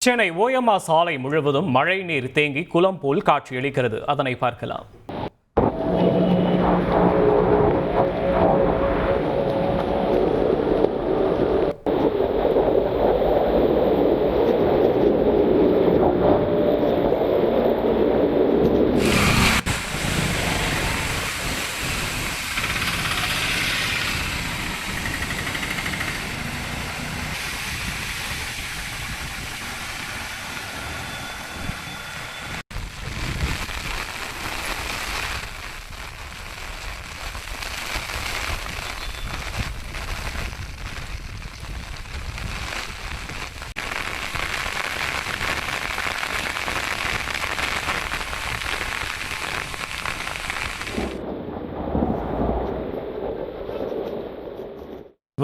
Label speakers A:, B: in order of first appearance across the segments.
A: Chennai OMR சாலை முழுவதும் மழை நீர் தேங்கி குளம் போல் காட்சியளிக்கிறது. அதனை பார்க்கலாம்.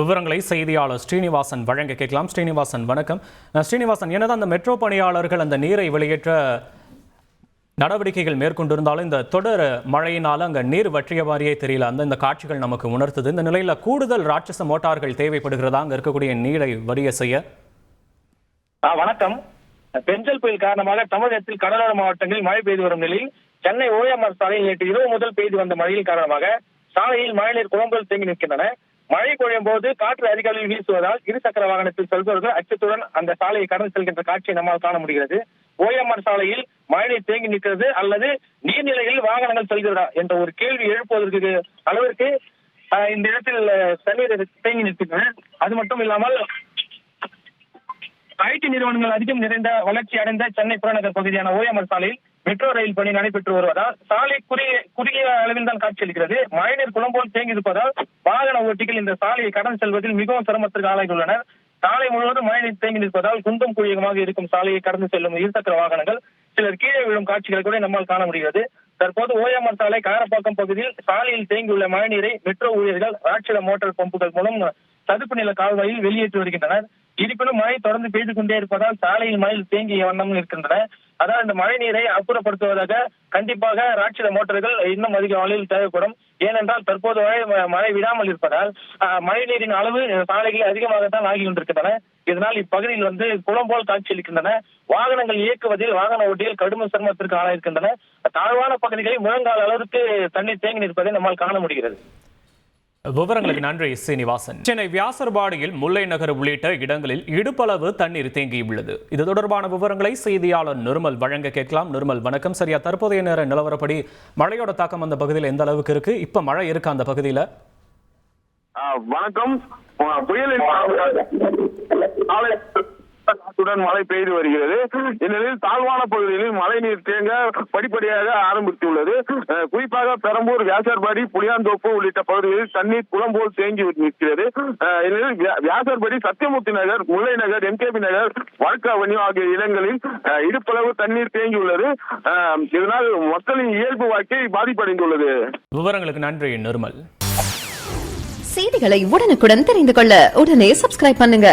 A: விவரங்களை செய்தியாளர் ஸ்ரீனிவாசன் வழங்க கேட்கலாம். ஸ்ரீனிவாசன் வணக்கம். ஸ்ரீனிவாசன், என்னதான் அந்த மெட்ரோ பணியாளர்கள் அந்த நீரை வெளியேற்ற நடவடிக்கைகள் மேற்கொண்டிருந்தாலும் இந்த தொடர் மழையினால அங்க நீர் வற்றிய மாதிரியே தெரியல. இந்த காட்சிகள் நமக்கு உணர்த்துது. இந்த நிலையில கூடுதல் ராட்சச மோட்டார்கள் தேவைப்படுகிறதா அங்க இருக்கக்கூடிய நீரை வடிய செய்ய?
B: வணக்கம். பெஞ்சல் புயல் காரணமாக தமிழகத்தில் கடலோர மாவட்டங்களில் மழை பெய்து வரும் நிலையில் சென்னை ஓஎம்ஆர் சாலையில் நேற்று இரவு முதல் பெய்து வந்த மழையின் காரணமாக சாலையில் மழைநீர் குளம்புகள் தேங்கி நிற்கின்றன. மழை பொழியும் போது காற்று அதிக அளவில் வீசுவதால் இருசக்கர வாகனத்தில் செல்பவர்கள் அச்சத்துடன் அந்த சாலையை கடந்து செல்கின்ற காட்சியை நம்மால் காண முடிகிறது. ஓஎம்ஆர் சாலையில் மழைநீர் தேங்கி நிற்கிறது அல்லது நீர்நிலைகளில் வாகனங்கள் செல்கிறதா என்ற ஒரு கேள்வி எழுப்புவதற்கு அளவிற்கு இந்த இடத்தில் தண்ணீர் தேங்கி நிற்கின்றன. அது மட்டும் இல்லாமல் ஐடி நிறுவனங்கள் அதிகம் நிறைந்த வளர்ச்சி அடைந்த சென்னை புறநகர் பகுதியான ஓஎம்ஆர் சாலையில் மெட்ரோ ரயில் பணி நடைபெற்று வருவதால் சாலை குறுகிய அளவில் தான் காட்சியளிக்கிறது. மழைநீர் குளம் போல் தேங்கி இருப்பதால் வாகன ஓட்டிகள் இந்த சாலையை கடந்து செல்வதில் மிகவும் சிரமத்திற்கு ஆளாகியுள்ளனர். சாலை முழுவதும் மழைநீர் தேங்கி நிற்பதால் குண்டும் குழியமாக இருக்கும் சாலையை கடந்து செல்லும் இருசக்கர வாகனங்கள் சிலர் கீழே விழும் காட்சிகளை கூட நம்மால் காண முடிகிறது. தற்போது ஓஎம்ஆர் சாலை காரப்பாக்கம் பகுதியில் சாலையில் தேங்கியுள்ள மழைநீரை மெட்ரோ ஊழியர்கள் ராட்சத மோட்டார் பம்புகள் மூலம் சதுப்பு நில கால்வாயில் வெளியேற்றி வருகின்றனர். இருப்பினும் மழை தொடர்ந்து பெய்து கொண்டே இருப்பதால் சாலையில் மழை தேங்கிய வண்ணம் இருக்கின்றன. அதாவது இந்த மழை நீரை அப்புறப்படுத்துவதாக கண்டிப்பாக ராட்சத மோட்டார்கள் இன்னும் அதிக அளவில் தேவைப்படும். ஏனென்றால் தற்போது மழை விடாமல் இருப்பதால் மழை நீரின் அளவு சாலைகளில் அதிகமாகத்தான் ஆகி கொண்டிருக்கின்றன. இதனால் இப்பகுதியில் குளம் போல் காட்சியளிக்கின்றன. வாகனங்கள் இயக்குவதில் வாகன ஓட்டிகள் கடும் சிரமத்திற்கு ஆளாயிருக்கின்றன. தாழ்வான பகுதிகளில் முழங்கால் அளவுக்கு தண்ணீர் தேங்கி நிற்பதை நம்மால் காண முடிகிறது.
A: விவரங்களுக்கு நன்றி சீனிவாசன். சென்னை வியாசர்பாடியில் முல்லை நகர் உள்ளிட்ட இடங்களில் இடுப்பளவு தண்ணீர் தேங்கியுள்ளது. இது தொடர்பான விவரங்களை செய்தியாளர் நிர்மல் வழங்க கேட்கலாம். நிர்மல் வணக்கம். சரியா, தற்போதைய நேர நிலவரப்படி மழையோட தாக்கம் அந்த பகுதியில் எந்த அளவுக்கு இருக்கு? இப்ப மழை இருக்கு அந்த பகுதியில?
C: வணக்கம். புயலின் மழை பெய்து வருகிறது. இந்நிலையில் தாழ்வான பகுதிகளில் மழை நீர் தேங்க படிப்படியாக ஆரம்பித்துள்ளது. குறிப்பாக பெரம்பூர், வியாசர்பாடி, புளியாந்தோப்பு உள்ளிட்ட பகுதிகளில் தண்ணீர் குளம் போல் தேங்கி நிற்கிறது. இந்நிலையில் வியாசர்பாடி, சத்தியமூர்த்தி நகர், முல்லை நகர், எம்கேபி நகர், வடக்கு அவென்யூ ஆகிய இடங்களில் இடுப்பளவு தண்ணீர் தேங்கியுள்ளது. இதனால் மக்களின் இயல்பு வாழ்க்கை பாதிப்படைந்துள்ளது.
A: விவரங்களுக்கு நன்றி நிர்மல்.
D: செய்திகளை உடனுக்குடன் தெரிந்து கொள்ள உடனே சப்ஸ்கிரைப் பண்ணுங்க.